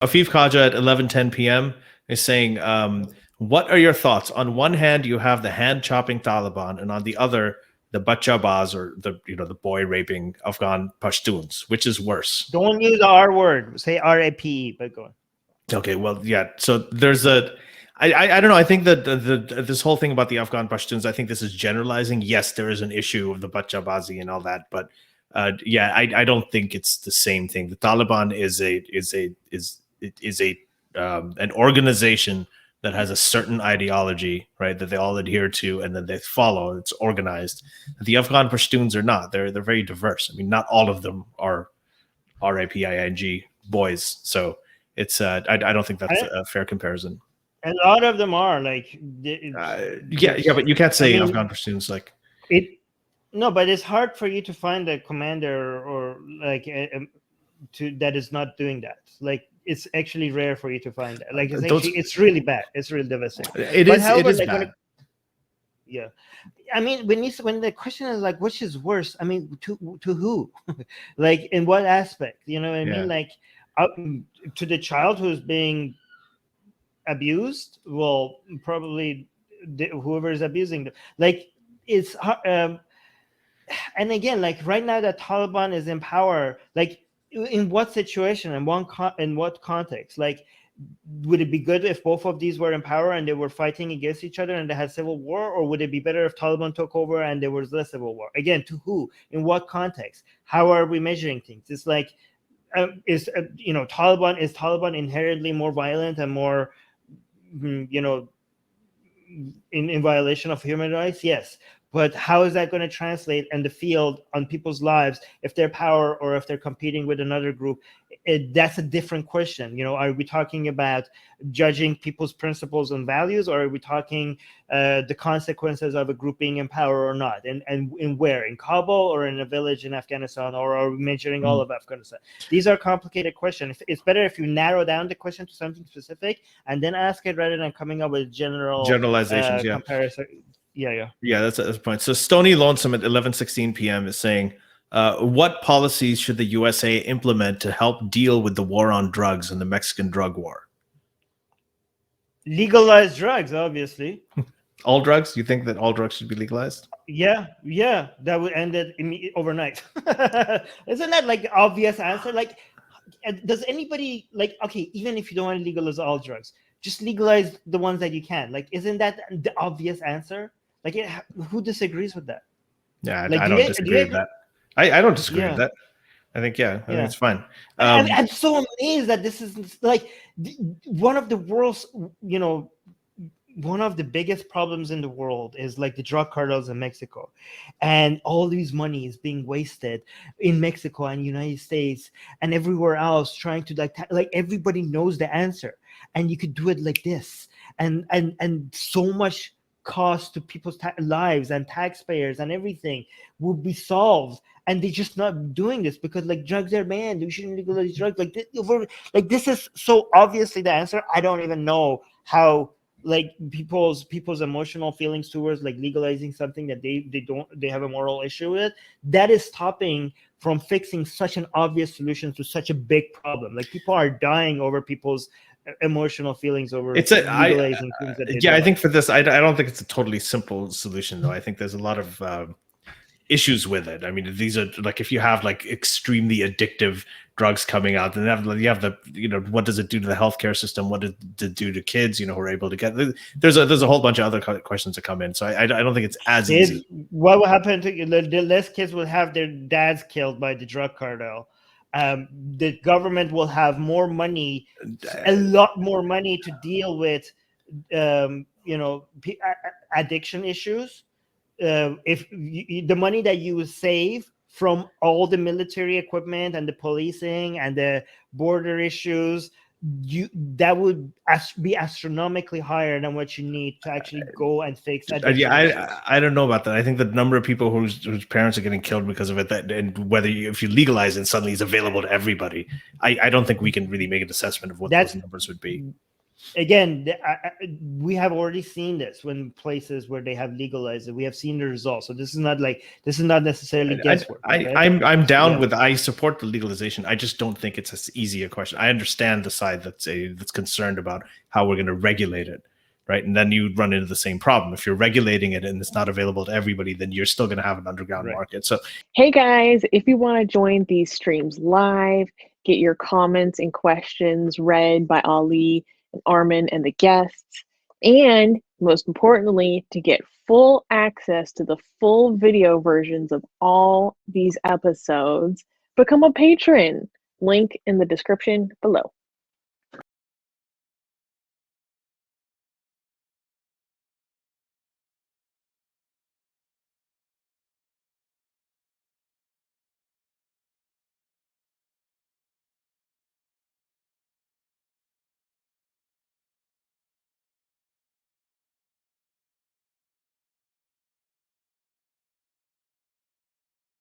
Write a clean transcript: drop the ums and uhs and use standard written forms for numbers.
Afif Khaja at 11:10 p.m. is saying, what are your thoughts? On one hand, you have the hand-chopping Taliban, and on the other, the Bachchabaz, or the boy-raping Afghan Pashtuns. Which is worse? Don't use the R word. Say RAPE, but go on. Okay, well, yeah. So there's I don't know. I think that this whole thing about the Afghan Pashtuns, I think this is generalizing. Yes, there is an issue of the Bachchabazi and all that, but yeah, I don't think it's the same thing. The Taliban is an organization that has a certain ideology, right, that they all adhere to and that they follow. It's organized. The Afghan Pashtuns are not. They're very diverse. I mean, not all of them are RAPING boys. So it's I don't think that's a fair comparison. A lot of them are like yeah, but you can't say Afghan Pashtuns like it. No, but it's hard for you to find a commander or like that is not doing that. Like it's actually rare for you to find that. Like it's really bad. It's really devastating. It is bad. Yeah, I mean when the question is like which is worse, I mean to who, like in what aspect? You know what I mean? Like to the child who's being abused, well, probably whoever is abusing them. Like it's and again, like right now that Taliban is in power, like in what situation and in what context? Like would it be good if both of these were in power and they were fighting against each other and they had civil war, or would it be better if Taliban took over and there was less civil war? Again, to who, in what context, how are we measuring things? It's like Taliban inherently more violent and more in violation of human rights? Yes, but how is that going to translate in the field on people's lives if they're power or if they're competing with another group? That's a different question. Are we talking about judging people's principles and values, or are we talking the consequences of a group being in power or not? And in where? In Kabul or in a village in Afghanistan, or are we measuring all of Afghanistan? These are complicated questions. It's better if you narrow down the question to something specific and then ask it rather than coming up with generalizations. Comparison. Yeah, that's the point. So Stony Lonesome at 11:16 p.m. is saying, what policies should the USA implement to help deal with the war on drugs and the Mexican drug war? Legalize drugs, obviously. All drugs? You think that all drugs should be legalized? Yeah, that would end it overnight. Isn't that like the obvious answer? Like, does anybody like? Okay, even if you don't want to legalize all drugs, just legalize the ones that you can. Like, isn't that the obvious answer? Like, who disagrees with that? Yeah, like, I don't disagree with that. I don't disagree with that. I think, I think it's fine. I'm so amazed that this is like one of the world's, one of the biggest problems in the world is like the drug cartels in Mexico, and all these money is being wasted in Mexico and United States and everywhere else trying to like everybody knows the answer, and you could do it like this, and so much cost to people's lives and taxpayers and everything will be solved, and they're just not doing this because like drugs are banned. We shouldn't legalize drugs. Like this is so obviously the answer. I don't even know how like people's emotional feelings towards like legalizing something that they have a moral issue with, that is stopping from fixing such an obvious solution to such a big problem. Like people are dying over people's emotional feelings over legalizing things that they I think for this, I don't think it's a totally simple solution though. I think there's a lot of issues with it. I mean, these are like, if you have like extremely addictive drugs coming out, then you have the what does it do to the healthcare system? What does it do to kids? Who are able to get? There's a whole bunch of other questions that come in. So I don't think it's as easy. What will happen to the less kids will have their dads killed by the drug cartel? The government will have more money, a lot more money to deal with, addiction issues. If the money that you save from all the military equipment and the policing and the border issues, that would be astronomically higher than what you need to actually go and fix that. I don't know about that. I think the number of people whose parents are getting killed because of it, and whether if you legalize it, suddenly it's available to everybody. I don't think we can really make an assessment of what those numbers would be. again, we have already seen this when places where they have legalized it. We have seen the results. So this is not necessarily guesswork. Okay? I'm down Yeah. with. I support the legalization. I just don't think it's as easy a question. I understand the side that's concerned about how we're going to regulate it, right? And then you run into the same problem. If you're regulating it and it's not available to everybody, then you're still going to have an underground Right. market. So Hey guys, if you want to join these streams live, get your comments and questions read by Ali and Armin and the guests, and most importantly, to get full access to the full video versions of all these episodes, become a patron. Link in the description below.